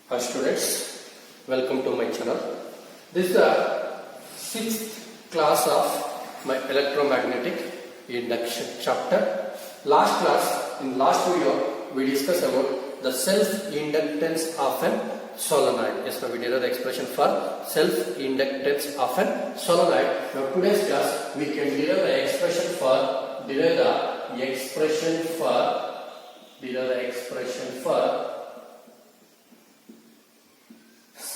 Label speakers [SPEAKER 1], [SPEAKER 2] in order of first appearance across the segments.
[SPEAKER 1] Hi students, welcome to my channel. This is the 6th class of my electromagnetic induction chapter. In last video, we discussed about the self-inductance of an solenoid. Yes, now we did the expression for self-inductance of an solenoid. Now today's class, we can derive the expression for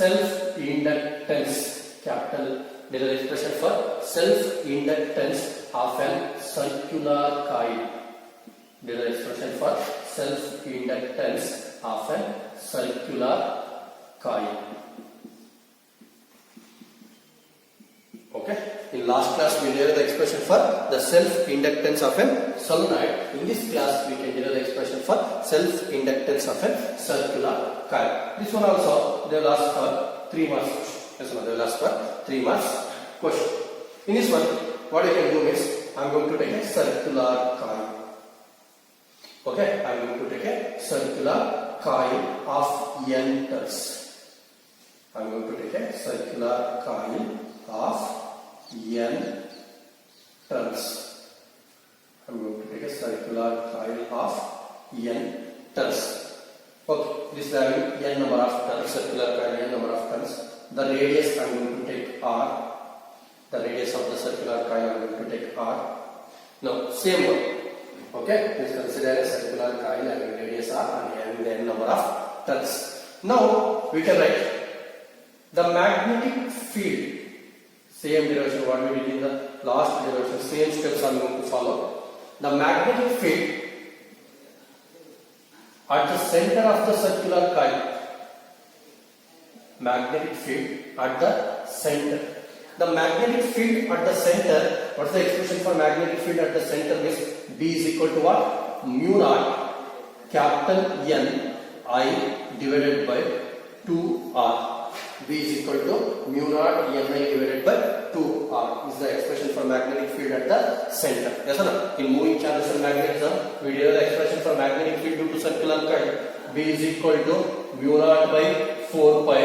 [SPEAKER 1] self-inductance, capital derive expression for self-inductance of a circular coil. Derive expression for self-inductance of a circular coil. Okay. In last class we derived the expression for the self-inductance of a solenoid. In this class we can derive the expression for self-inductance of a circular coil. This one also they will ask for 3 marks question. Yes, no, they will ask for 3 marks question. In this one, what I can do is I am going to take a circular coil. Okay, I am going to take a circular coil of N turns. I am going to take a circular coil of N turns. I am going to take a circular coil of N turns. Okay, this is having N number of turns, circular coil N number of turns. The radius I am going to take R. The radius of the circular coil I am going to take R. Now, same one. Okay, please consider a circular coil having radius R and having the N number of turns. Now, we can write the magnetic field. Same derivation what we did in the last derivation, same steps I am going to follow. The magnetic field at the center of the circular coil. Magnetic field at the center. The magnetic field at the center, what is the expression for magnetic field at the center is B is equal to what? Mu naught capital N I divided by 2R. B is equal to mu naught N I divided by 2R is the expression for magnetic field at the center. Yes or no? In moving charges and magnetism, we derive the expression for magnetic field due to circular coil. B is equal to mu naught by 4 pi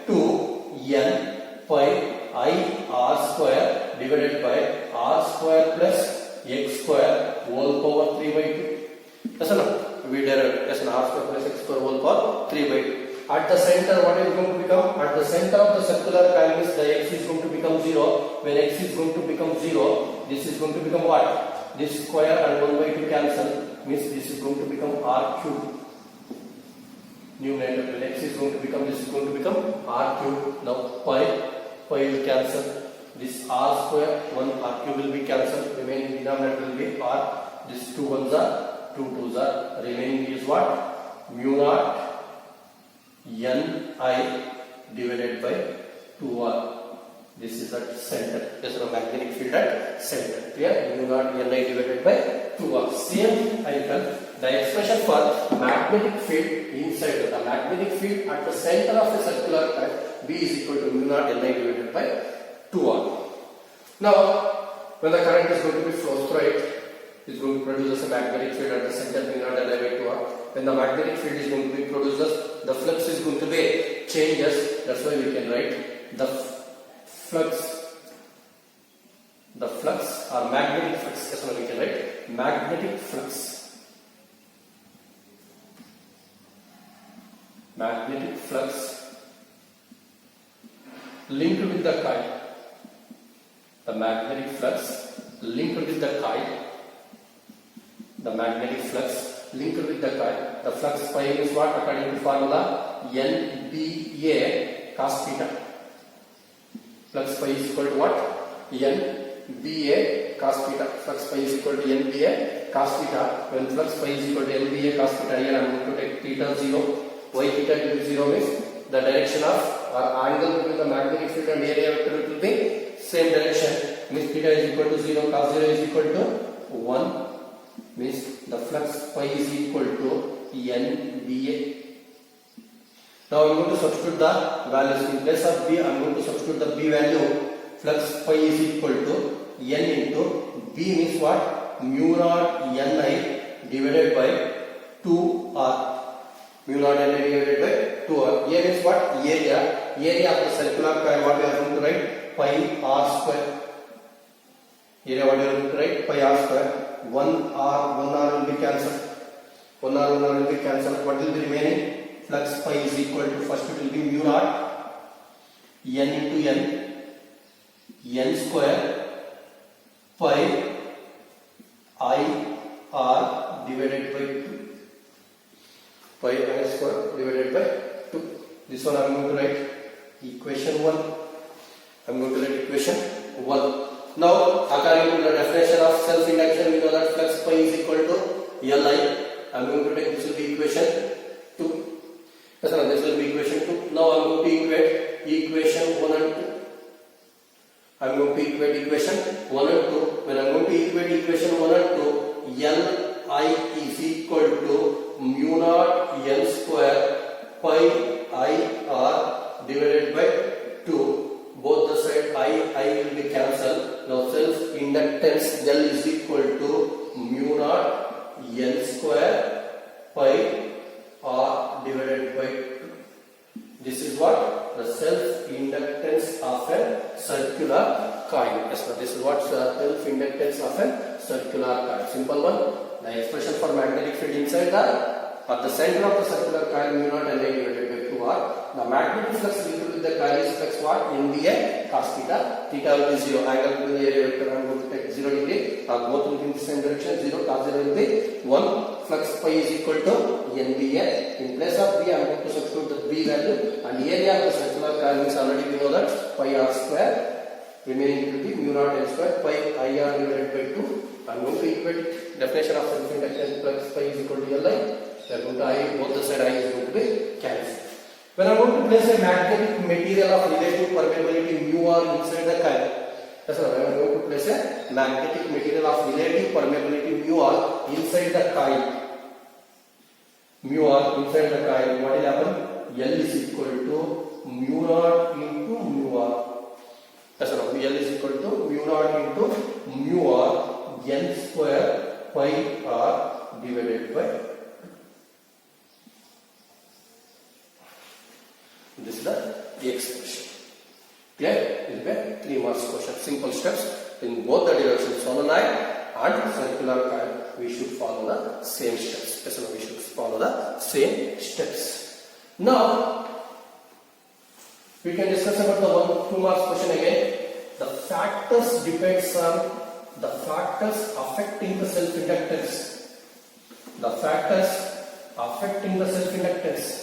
[SPEAKER 1] 2 N pi I R square divided by R square plus X square whole power 3 by 2. Yes or no? We derive as an R square plus X square whole power 3 by 2. At the center, what is going to become? At the center of the circular coil is the X is going to become 0. When X is going to become 0, this is going to become what? This square and 1 by 2 cancel, means this is going to become R cube. Numerator, when X is going to become, this is going to become R cube. Now pi will cancel. This R square, 1 R cube will be cancelled. Remaining denominator will be R. This 2 1s are, 2 2s are. Remaining is what? Mu naught N I divided by 2R. This is at center. This is a magnetic field at center. Clear? Mu naught N I divided by 2R. Same icon. The expression for magnetic field inside the magnetic field at the center of the circular coil B is equal to mu naught N I divided by 2R. Now, when the current is going to be flows through it, is going to produce a magnetic field at the center mu naught N I by 2R. When the magnetic field is going to be produced, the flux is going to be changes. That's why we can write the flux or magnetic flux. That's why we can write magnetic flux. Magnetic flux linked with the coil. The magnetic flux linked with the coil. The magnetic flux linked with the coil. The flux pi is what? According to formula NBA cos theta. Flux pi is equal to what? NBA cos theta. Flux pi is equal to NBA cos theta. When flux pi is equal to NBA cos theta, here I am going to take theta 0. Why theta will be 0 means the direction of or angle between the magnetic field and area vector will be same direction. Means theta is equal to 0, cos 0 is equal to 1. Means the flux pi is equal to NBA. Now I am going to substitute the values. In place of B, I am going to substitute the B value. Flux pi is equal to N into B means what? Mu naught N I divided by 2R. Mu naught N I divided by 2r. A means what? Area. Area of the circular coil, what we are going to write? Pi r square. Area, what we are going to write? Pi r square. 1r will be cancelled. 1r will be cancelled. What will be remaining? Flux pi is equal to, first it will be mu naught n into n square pi I r divided by 2. Pi I square divided by 2. This one I am going to write equation 1. I am going to write equation 1. Now, according to the definition of self-induction, we know that flux pi is equal to Li. I am going to take, this will be equation 2. This will be equation 2. Now I am going to equate equation 1 and 2. I am going to equate equation 1 and 2. When I am going to equate equation 1 and 2, Li is equal to mu naught n square pi I r divided by 2. Both the side I will be cancelled. Now self-inductance L is equal to mu naught n square pi r divided by 2. This is what? The self-inductance of a circular coil. Yes, this is what self-inductance of a circular coil. Simple one. The expression for magnetic field inside at the center of the circular coil mu naught N divided by 2r. The magnetic flux linked with the coil is flux what? NBA cos theta. Theta will be 0. Angle will be the area vector. I am going to take 0 degree. Both will be in the same direction. 0 cos 0 will be 1. Flux pi is equal to NBA. In place of B, I am going to substitute the B value, and area of the circular coil means already we know that pi r square. Remaining will be mu naught n square pi I r divided by 2. I am going to equate definition of self-inductance. Flux pi is equal to Li. We are going to I, both the side I is going to be cancelled. When I am going to place a magnetic material of relative permeability mu r inside the coil, that's why I am going to place a magnetic material of relative permeability mu r inside the coil. Mu r inside the coil, what will happen? L is equal to mu naught into mu r. That's why L is equal to mu naught into mu r n square pi r divided by 2. This is the expression. Clear? This is a 3 marks question. Simple steps in both the directions, solenoid and circular coil. We should follow the same steps. Yes, we should follow the same steps. Now we can discuss about the 2 marks question again. The factors depends on the factors affecting the self-inductance. The factors affecting the self-inductance.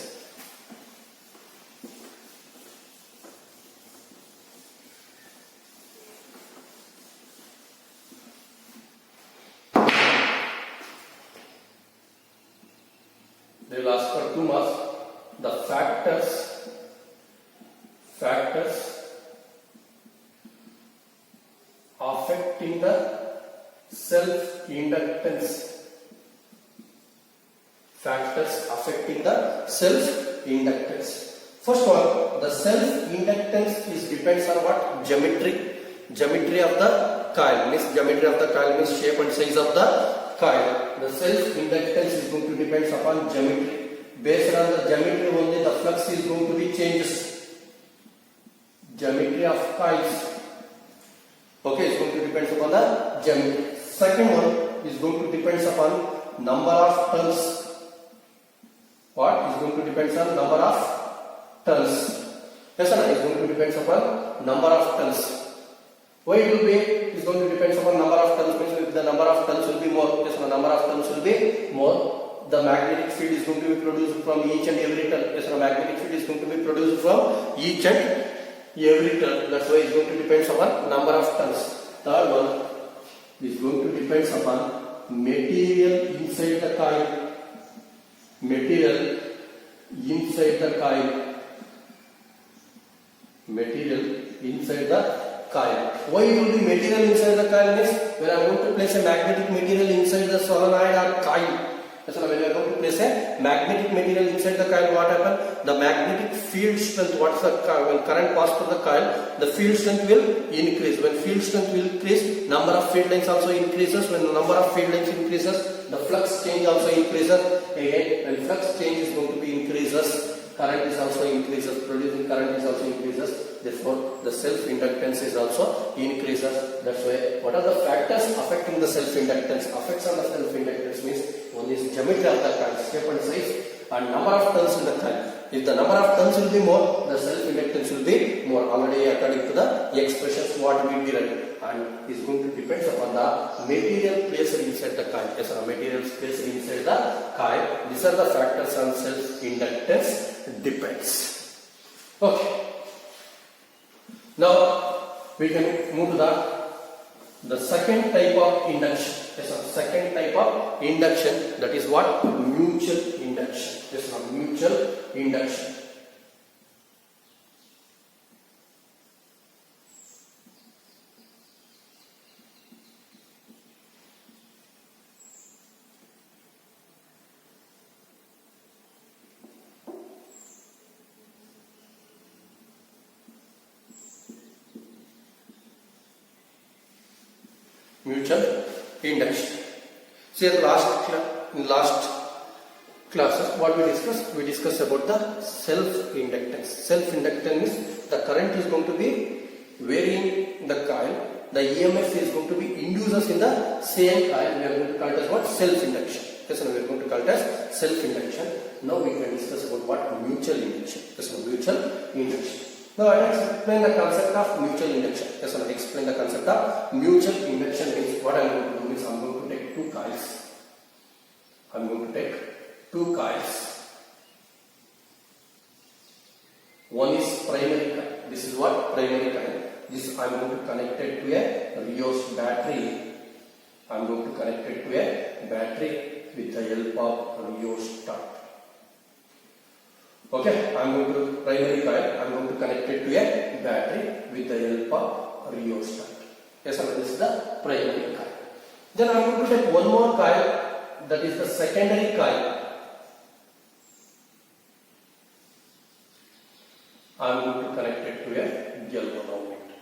[SPEAKER 1] They will ask for 2 marks. The factors affecting the self-inductance. Factors affecting the self-inductance. First one, the self-inductance is depends on what? Geometry. Geometry of the coil means shape and size of the coil. The self-inductance is going to depend upon geometry. Based on the geometry only, the flux is going to be changes. Geometry of coils. Okay, it's going to depend upon the geometry. Second one is going to depend upon number of turns. What is going to depend on number of turns? Yes, sir, is going to depend upon number of turns. Why it will be? Is going to depend upon number of turns. Means if the number of turns will be more, yes, the number of turns will be more. The magnetic field is going to be produced from each and every turn. Yes, the magnetic field is going to be produced from each and every turn. That's why it's going to depend upon number of turns. Third one is going to depend upon material inside the coil. Material inside the coil. Material inside the coil. Why it will be material inside the coil? Means when I am going to place a magnetic material inside the solenoid or coil. So when we are going to place a magnetic material inside the coil, what happens? The magnetic field strength, when current passes through the coil, the field strength will increase. When field strength will increase, number of field lines also increases. When the number of field lines increases, the flux change also increases. Again, when flux change is going to be increases, current is also increases, producing current is also increases, therefore the self-inductance is also increases. That's why what are the factors affecting the self-inductance? Effects on the self-inductance means one is geometry of the coil, shape and size, and number of turns in the coil. If the number of turns will be more, the self-inductance will be more. Already according to the expressions what we be written, and is going to depend upon the material placed inside the coil. Yes, the materials placed inside the coil. These are the factors on self-inductance depends. Okay. Now we can move to the second type of induction. Yes, second type of induction, that is what? Mutual induction. Yes, mutual induction. Mutual induction. See, in last classes what we discussed? We discussed about the self-inductance. Self-inductance means the current is going to be varying the coil. The EMF is going to be induces in the same coil. We are going to call it as what? Self-induction. Yes, we are going to call it as self-induction. Now we can discuss about what? Mutual induction. Yes, mutual induction. Now I will explain the concept of mutual induction. Yes, I will explain the concept of mutual induction means what I am going to do is I am going to take two coils. I am going to take two coils. One is primary coil. This is what? Primary coil. This I am going to connect it to a Rios battery. I am going to connect it to a battery with the help of Rios start. Okay, I am going to primary coil. I am going to connect it to a battery with the help of rheostat. Yes, this is the primary coil. Then I am going to take one more coil, that is the secondary coil. I am going to connect it to a galvanometer.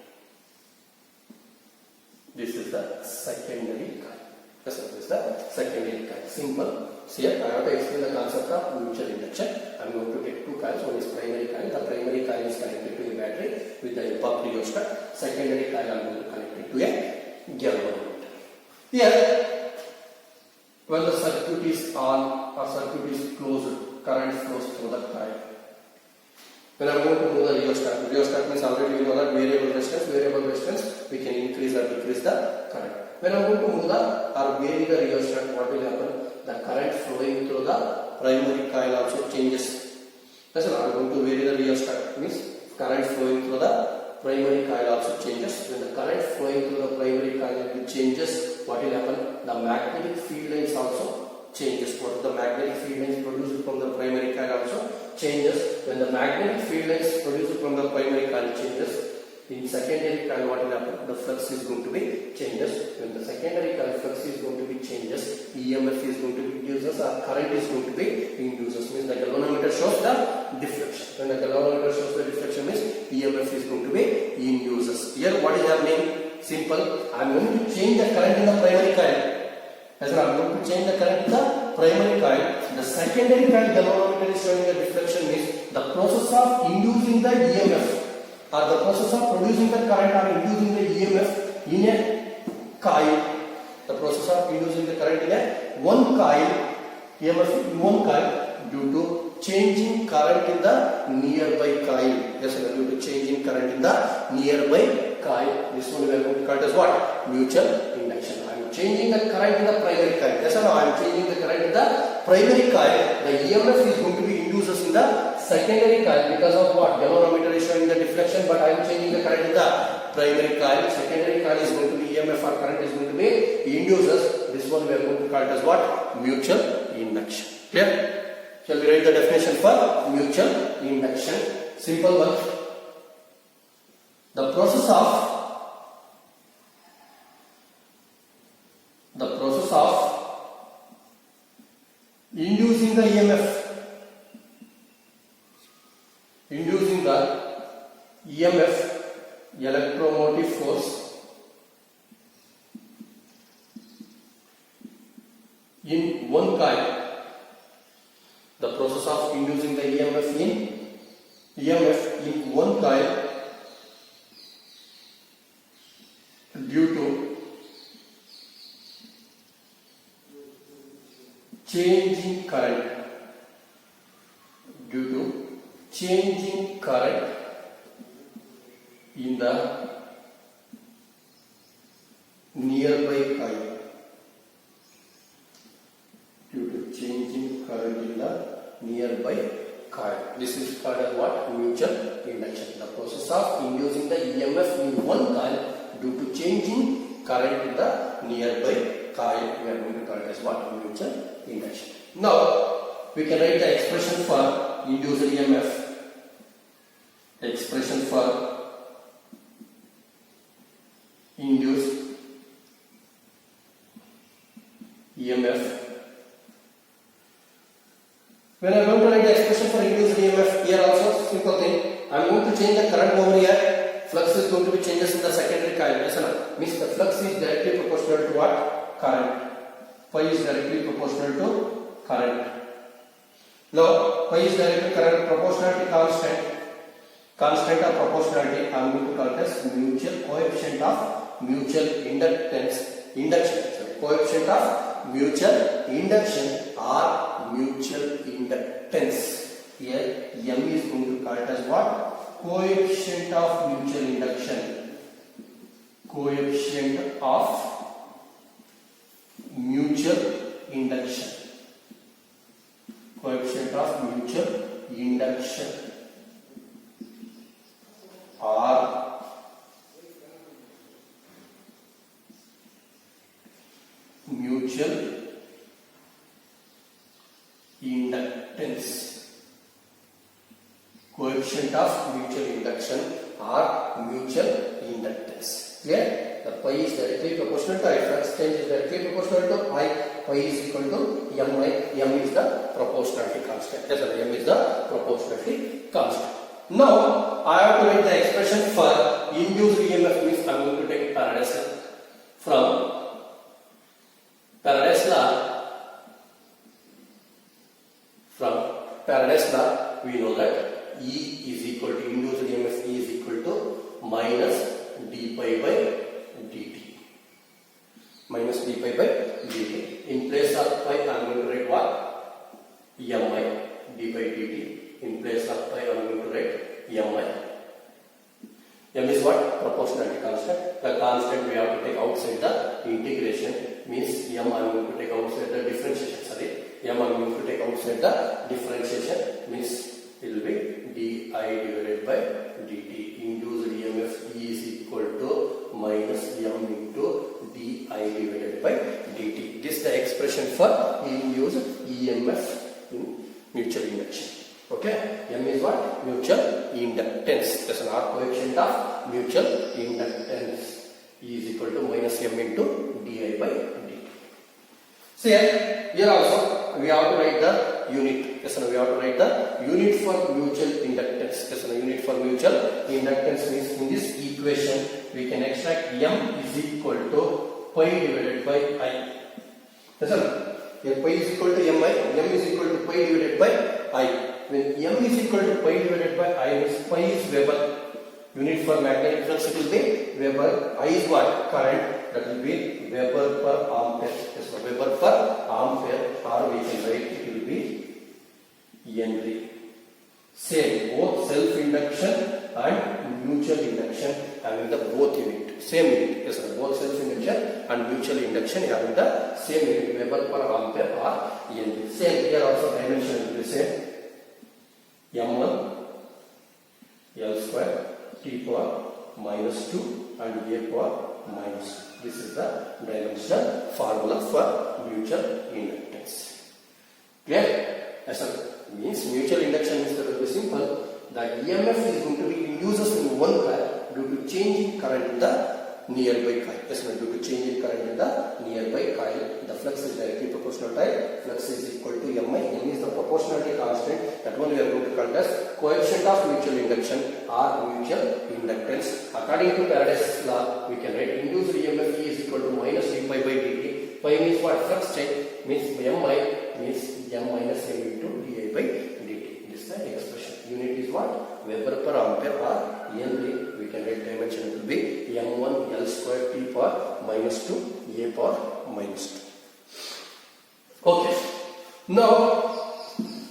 [SPEAKER 1] This is the secondary coil. Yes, this is the secondary coil. Simple. So here I have to explain the concept of mutual induction. I am going to take two coils. One is primary coil. The primary coil is connected to a battery with the help of rheostat. Secondary coil I am going to connect it to a galvanometer. Here, when the circuit is on or circuit is closed, current flows through the coil. When I am going to move the rheostat, rheostat means already we know that variable resistance, we can increase or decrease the current. When I am going to move or vary the rheostat, what will happen? The current flowing through the primary coil also changes. That's why I am going to vary the rheostat, means current flowing through the primary coil also changes. When the current flowing through the primary coil changes, what will happen? The magnetic field lines also changes. What the magnetic field lines produced from the primary coil also changes. When the magnetic field lines produced from the primary coil changes, in secondary coil what will happen? The flux is going to be changes. When the secondary coil flux is going to be changes, EMF is going to be induces or current is going to be induces. Means the galvanometer shows the deflection. When the galvanometer shows the deflection means EMF is going to be induces. Here what is happening? Simple. I am going to change the current in the primary coil. As I am going to change the current in the primary coil. The secondary coil galvanometer is showing the deflection means the process of inducing the EMF or the process of producing the current or inducing the EMF in a coil. The process of inducing the current in a one coil, EMF in one coil due to changing current in the nearby coil. Yes, due to changing current in the nearby coil. This one we are going to call it as what? Mutual induction. I am changing the current in the primary coil. Yes or no? I am changing the current in the primary coil. The EMF is going to be induces in the secondary coil because of what? Galvanometer is showing the deflection, but I am changing the current in the primary coil. Secondary coil is going to be EMF or current is going to be induces. This one we are going to call it as what? Mutual induction. Clear? Shall we write the definition for mutual induction? Simple one. The process of inducing the EMF, electromotive force in one coil. The process of inducing the EMF in changing current, due to changing current in the nearby coil, due to changing current in the nearby coil. This is called as what? Mutual induction. The process of inducing the EMF in one coil due to changing current in the nearby coil, we are going to call it as what? Mutual induction. Now we can write the expression for induced EMF. Expression for induced EMF. When I am going to write the expression for induced EMF, here also simple thing. I am going to change the current over here. Flux is going to be changes in the secondary coil. Yes, means the flux is directly proportional to what? Current. Phi is directly proportional to current. Now, phi is directly current proportionality constant. Constant of proportionality, I am going to call it as mutual coefficient of mutual inductance. Induction. Sorry, coefficient of mutual induction or mutual inductance. Here, M is going to call it as what? Coefficient of mutual induction. Coefficient of mutual induction. Coefficient of mutual induction or mutual inductance. Coefficient of mutual induction or mutual inductance. Clear? The pi is directly proportional to I. Flux change is directly proportional to I. Pi is equal to Mi. M is the proportionality constant. Yes, sir. M is the proportionality constant. Now I have to write the expression for induced EMF. Means I am going to take Faraday's law. From Faraday's law, we know that E is equal to induced EMF. E is equal to minus d pi by dt. Minus d pi by dt. In place of pi, I am going to write what? Mi d by dt. In place of pi, I am going to write Mi. M is what? Proportionality constant. The constant we have to take outside the integration. Means M I am going to take outside the differentiation. Sorry, M I am going to take outside the differentiation. Means it will be di divided by dt. Induced EMF E is equal to minus M into di divided by dt. This is the expression for induced EMF in mutual induction. Okay, M is what? Mutual inductance. That's an R coefficient of mutual inductance. E is equal to minus M into di by dt. So here also we have to write the unit. Yes, we have to write the unit for mutual inductance. Yes, unit for mutual inductance means in this equation we can extract M is equal to pi divided by I. Yes, here pi is equal to Mi. M is equal to pi divided by I. When M is equal to pi divided by I, means pi is Weber. Unit for magnetic flux it will be Weber. I is what? Current. That will be Weber per ampere. Yes, Weber per ampere. Or we can write it will be Henry. Same, both self-induction and mutual induction having the both unit. Same unit. Yes, both self-induction and mutual induction having the same unit. Weber per ampere or Henry. Same here also dimension will be same. M1 L square T power minus 2 and A power minus 2. This is the dimensional formula for mutual inductance. Clear? As means mutual induction means that it will be simple. The EMF is going to be induced in one coil due to changing current in the nearby coil. Yes, due to changing current in the nearby coil, the flux is directly proportional to I. Flux is equal to Mi. M is the proportionality constant. That one we are going to call as coefficient of mutual induction or mutual inductance. According to Faraday's law, we can write induced EMF E is equal to minus d pi by dt. Pi means what? Flux change. Means Mi means M minus M into di by dt. This is the expression. Unit is what? Weber per ampere or Henry. We can write dimension will be M1 L square T power minus 2 A power minus 2. Okay. Now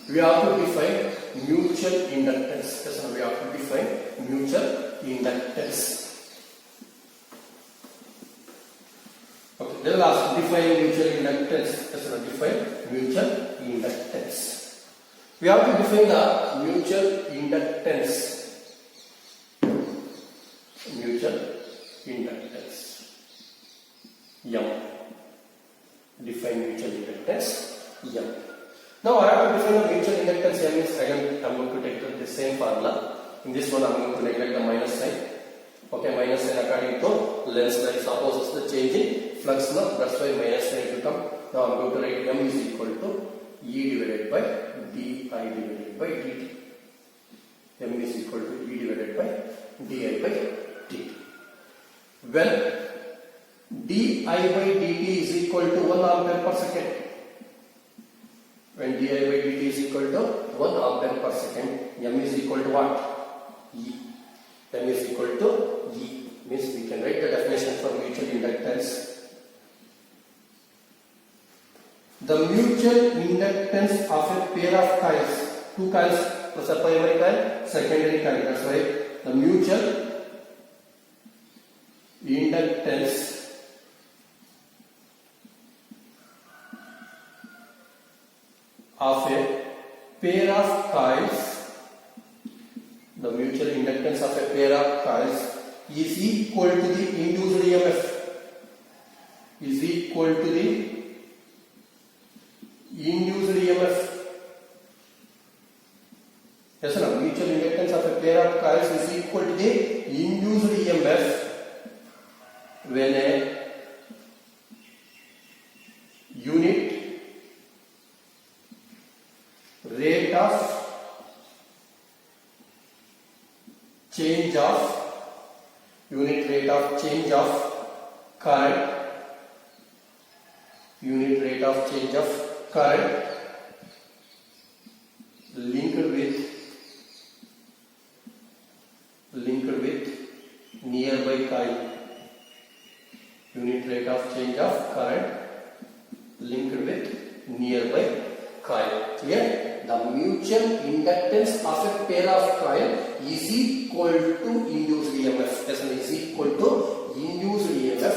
[SPEAKER 1] we have to define mutual inductance. Yes, now we have to define mutual inductance. Okay, they will ask define mutual inductance. Yes, now define mutual inductance. We have to define the mutual inductance. Mutual inductance. M. Define mutual inductance M. Now I have to define the mutual inductance M is again I am going to take the same formula. In this one I am going to neglect the minus sign. Okay, minus sign according to lens that is opposes the change in flux now. That's why minus sign will come. Now I am going to write M is equal to E divided by di divided by dt. M is equal to E divided by di by dt. When di by dt is equal to 1 ampere per second. When di by dt is equal to 1 ampere per second, M is equal to what? E. M is equal to E. Means we can write the definition for mutual inductance. The mutual inductance of a pair of coils, two coils plus a primary coil, secondary coil. That's why the mutual inductance of a pair of coils, the mutual inductance of a pair of coils is equal to the induced EMF. Is equal to the induced EMF. Yes, sir. Mutual inductance of a pair of coils is equal to the induced EMF when a unit rate of change of current, unit rate of change of current linked with nearby coil. Unit rate of change of current linked with nearby coil. Clear? The mutual inductance of a pair of coil is equal to induced EMF. Yes, is equal to induced EMF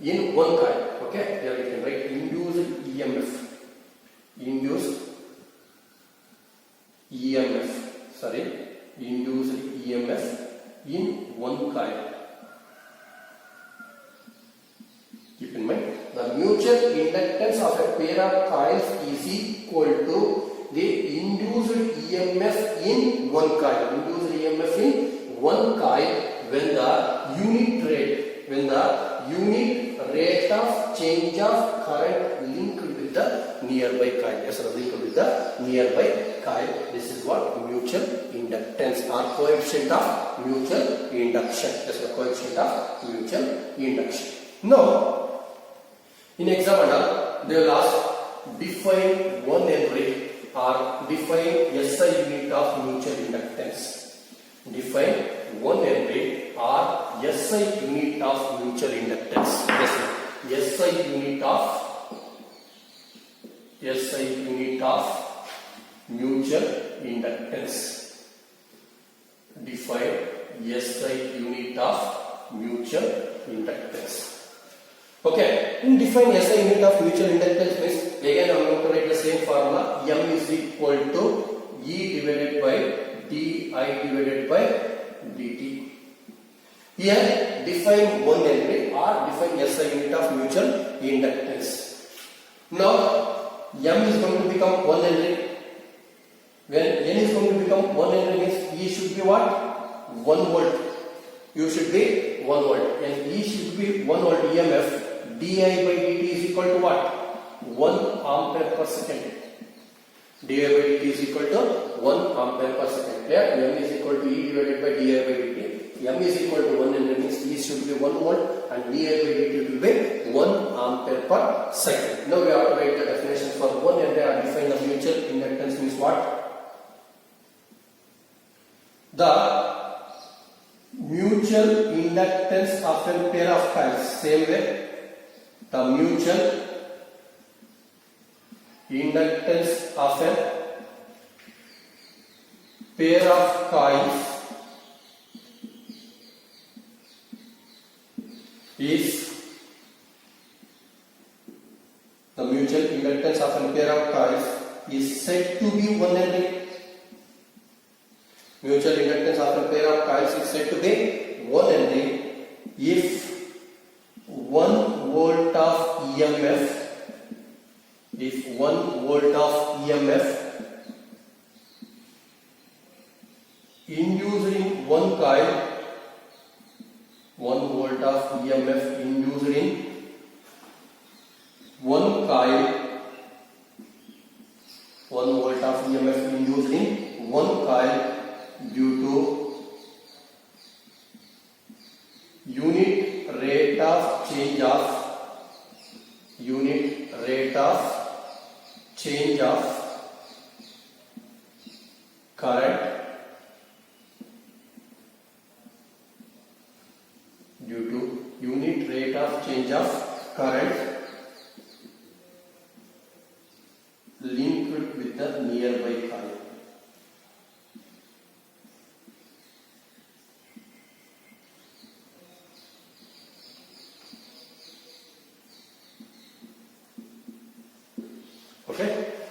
[SPEAKER 1] in one coil. Okay, here we can write induced EMF. Induced EMF. Induced EMF in one coil. Keep in mind, the mutual inductance of a pair of coils is equal to the induced EMF in one coil. Induced EMF in one coil when the unit rate of change of current linked with the nearby coil. Yes, linked with the nearby coil. This is what mutual inductance or coefficient of mutual induction. Yes, the coefficient of mutual induction. Now, in exam they will ask define 1 Henry or define SI unit of mutual inductance. Define 1 Henry or SI unit of mutual inductance. Yes, SI unit of mutual inductance. Define SI unit of mutual inductance. Okay, in define SI unit of mutual inductance means again I am going to write the same formula. M is equal to E divided by di divided by dt. Here define 1 Henry or define SI unit of mutual inductance. Now M is going to become 1 Henry. When N is going to become 1 Henry means E should be what? 1 volt. U should be 1 volt and E should be 1 volt EMF. Di by dt is equal to what? 1 ampere per second. Di by dt is equal to 1 ampere per second. Clear? M is equal to E divided by di by dt. M is equal to 1 Henry means E should be 1 volt and di by dt will be 1 ampere per second. Now we have to write the definition for 1 Henry or define the mutual inductance means what? The mutual inductance of a pair of coils. Same way, the mutual Inductance of a pair of coils is the mutual inductance of a pair of coils is said to be 1 Henry. Mutual inductance of a pair of coils is said to be 1 Henry if 1 volt of EMF induced in one coil, 1 volt of EMF induced in one coil, 1 volt of EMF induced in one coil due to unit rate of change of current due to unit rate of change of current linked with the nearby coil. Okay,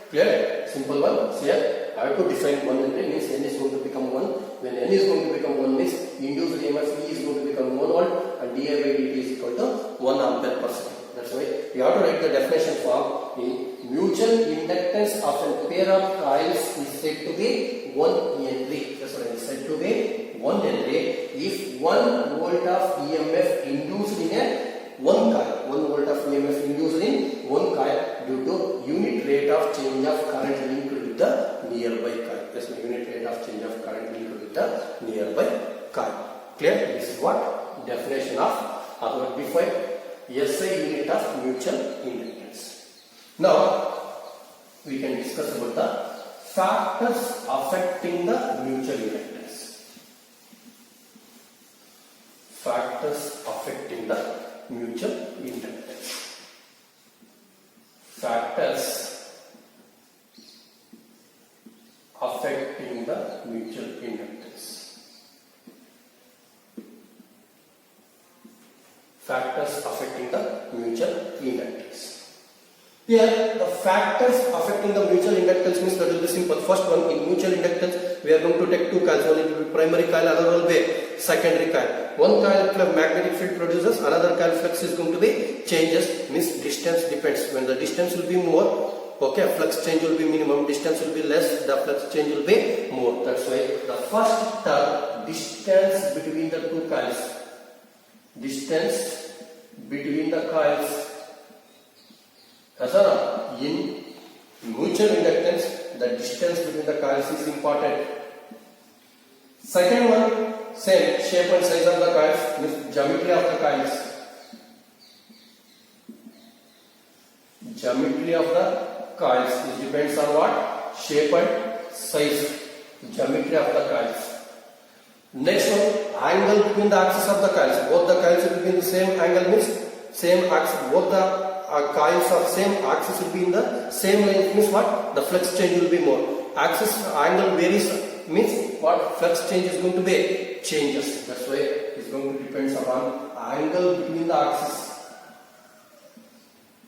[SPEAKER 1] clear? Simple one. So here I have to define 1 Henry means N is going to become 1. When N is going to become 1 means induced EMF E is going to become 1 volt and dI by dt is equal to 1 ampere per second. That's why you have to write the definition form. The mutual inductance of a pair of coils is said to be 1 Henry. That's what I said to be 1 Henry if 1 volt of EMF induced in a one coil, 1 volt of EMF induced in one coil due to unit rate of change of current linked with the nearby coil. That's the unit rate of change of current linked with the nearby coil. Clear? This is what definition of or define SI unit of mutual inductance. Now we can discuss about the factors affecting the mutual inductance. Factors affecting the mutual inductance. Factors affecting the mutual inductance. Factors affecting the mutual inductance. Here the factors affecting the mutual inductance means that will be simple. First one, in mutual inductance we are going to take two coils. One will be primary coil, another will be secondary coil. One coil magnetic field produces, another coil flux is going to be changes, means distance depends. When the distance will be more, okay, flux change will be minimum, distance will be less, the flux change will be more. That's why the first term, distance between the two coils, distance between the coils. In mutual inductance, the distance between the coils is important. Second one, same shape and size of the coils, means geometry of the coils. Geometry of the coils, it depends on what? Shape and size. Geometry of the coils. Next one, angle between the axis of the coils. Both the coils will be in the same angle, means same axis. Both the coils of same axis will be in the same length, means what? The flux change will be more. Axis angle varies, means what? Flux change is going to be changes. That's why it's going to depend upon angle between the axis.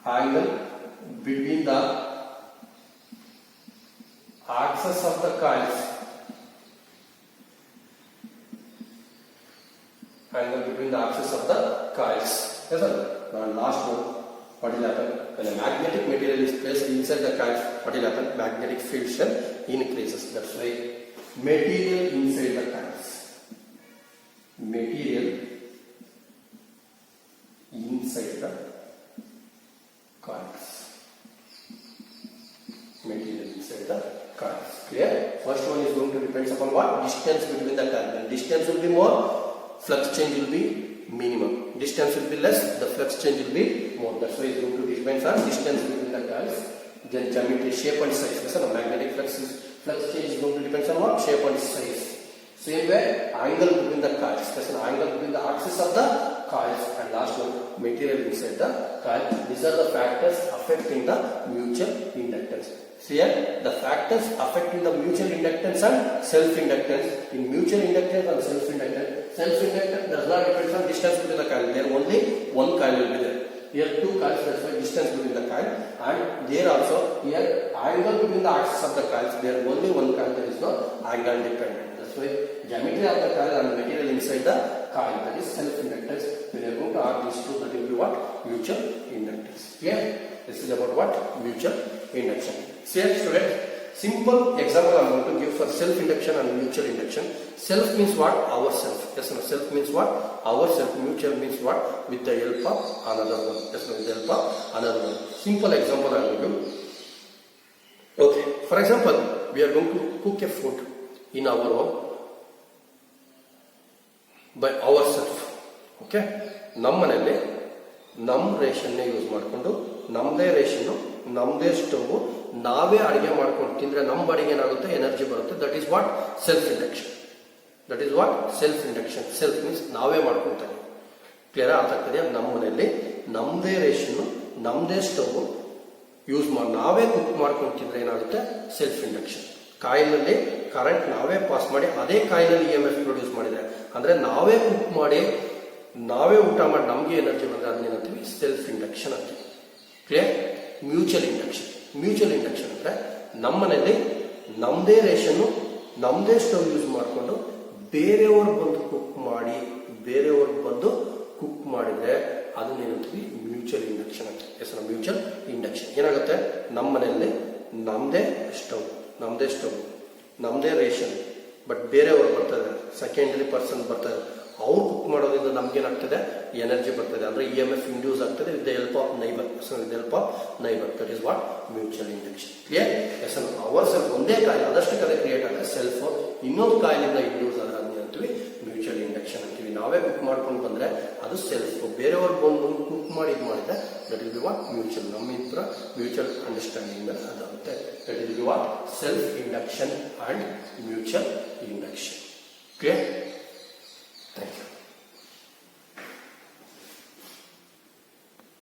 [SPEAKER 1] Angle between the axis of the coils. Angle between the axis of the coils. Yes, sir. Now last one. What will happen? When a magnetic material is placed inside the coils, what will happen? Magnetic field strength increases. That's why material inside the coils. Material inside the coils. Material inside the coils. Clear? First one is going to depend upon what? Distance between the coils. When distance will be more, flux change will be minimum. Distance will be less, the flux change will be more. That's why it's going to depend on distance between the coils. Then geometry, shape and size. Listen, magnetic flux change is going to depend on what? Shape and size. Same way, angle between the coils. Listen, angle between the axis of the coils, and last one material inside the coil. These are the factors affecting the mutual inductance. So here the factors affecting the mutual inductance and self-inductance. In mutual inductance and self-inductance does not depend on distance between the coil. There only one coil will be there. Here two coils, that's why distance between the coil, and there also here angle between the axis of the coils. There only one coil, there is no angle dependent. That's why geometry of the coil and material inside the coil, that is self-inductance. When you are going to add these two, that will be what? Mutual inductance. Clear? This is about what? Mutual induction. See here, student, simple example I am going to give for self-induction and mutual induction. Self means what? Ourself. Yes, no. Self means what? Ourself. Mutual means what? With the help of another one. Yes, no. With the help of another one. Simple example I will give. Okay. For example, we are going to cook a food in our home by ourselves. Okay. ನಮ್ಮ ಮನೆಯಲ್ಲಿ ನಮ್ಮ ರೇಷನ್ನೇ use ಮಾಡಿಕೊಂಡು ನಮ್ಮದೇ ration ನಮ್ಮದೇ stove ನಾವೇ ಅಡಿಗೆ ಮಾಡ್ಕೊಂಡು ತಿಂದ್ರೆ ನಮ್ಮ ಅಡಿಗೆ ಏನಾಗುತ್ತೆ? ಎನರ್ಜಿ ಬರುತ್ತೆ. That is what? Self induction. That is what? Self induction. Self means ನಾವೇ ಮಾಡ್ಕೊಳ್ತಾನೆ. ಕ್ಲಿಯರ್ ಆಗ್ತದೆ? ನಮ್ಮ ಮನೆಯಲ್ಲಿ ನಮ್ಮದೇ ರೇಷನ್ನು ನಮ್ಮದೇ ಸ್ಟವ್ ಯೂಸ್ ಮಾಡಿ ನಾವೇ ಕುಕ್ ಮಾಡ್ಕೊಂಡು ತಿಂದ್ರೆ ಏನಾಗುತ್ತೆ? Self induction. ಕಾಯಿಲಲ್ಲಿ ಕರೆಂಟ್ ನಾವೇ ಪಾಸ್ ಮಾಡಿ ಅದೇ ಕಾಯಿಲಲ್ಲಿ EMF ಪ್ರೊಡ್ಯೂಸ್ ಮಾಡಿದ್ರೆ ಅಂದ್ರೆ ನಾವೇ ಕುಕ್ ಮಾಡಿ ನಾವೇ ಊಟ ಮಾಡಿ ನಮಗೆ ಎನರ್ಜಿ ಬಂದ್ರೆ ಅದನ್ನೇನಂತೀವಿ? ಸೆಲ್ಫ್ ಇಂಡಕ್ಷನ್ ಅಂತೀವಿ. Clear? Mutual induction. Mutual induction ಅಂದ್ರೆ ನಮ್ಮನೇಲಿ ನಮ್ಮದೇ ರೇಷನ್ನು ನಮ್ಮದೇ ಸ್ಟವ್ ಯೂಸ್ ಮಾಡಿಕೊಂಡು ಬೇರೆಯವರು ಬಂದು ಕುಕ್ ಮಾಡಿದ್ರೆ ಅದನ್ನೇನಂತೀವಿ? ಮ್ಯೂಚುವಲ್ ಇಂಡಕ್ಷನ್ ಅಂತ. ಹೆಸರು ಮ್ಯೂಚುವಲ್ ಇಂಡಕ್ಷನ್. ಏನಾಗುತ್ತೆ? ನಮ್ಮ ಮನೆಯಲ್ಲಿ ನಮ್ಮದೇ ಸ್ಟವ್ ನಮ್ಮದೇ ರೇಷನ್, ಬಟ್ ಬೇರೆಯವರು ಬರ್ತಾರೆ, ಸೆಕೆಂಡರಿ ಪರ್ಸನ್ ಬರ್ತಾರೆ, ಅವ್ರು ಕುಕ್ ಮಾಡೋದ್ರಿಂದ ನಮ್ಗೇನಾಗ್ತದೆ? ಎನರ್ಜಿ ಬರ್ತದೆ. ಅಂದ್ರೆ EMF ಇಂಡ್ಯೂಸ್ ಆಗ್ತದೆ with the help of neighbour. That is what? Mutual induction. Clear? Yes. Our self ಒಂದೇ ಕಾಯಿಲ್ ಅದಷ್ಟು ಕಡೆ ಕ್ರಿಯೇಟ್ ಆಗಿದೆ. ಸೆಲ್ಫ್ ಇನ್ನೊಂದು ಕಾಯಿಲಿಂದ ಇಂಡ್ಯೂಸ್ ಆದ್ರೆ ಅಂತೀವಿ ಮ್ಯೂಚುವಲ್ ಇಂಡಕ್ಷನ್ ಅಂತೀವಿ. ನಾವೇ ಕುಕ್ ಮಾಡ್ಕೊಂಡು ಬಂದ್ರೆ ಅದು ಸೆಲ್ಫ್. ಬೇರೆಯವ್ರು ಬಂದು ಕುಕ್ ಮಾಡಿದ್ರೆ ದಟ್ ಇಸ್ ವಾಟ್? ಮ್ಯೂಚುವಲ್. ನಮ್ಮ ಇಬ್ಬರ ಮ್ಯೂಚುವಲ್ ಅಂಡರ್ಸ್ಟ್ಯಾಂಡಿಂಗ್ ಅದಾಗುತ್ತೆ. That is what? Self induction and mutual induction. Clear?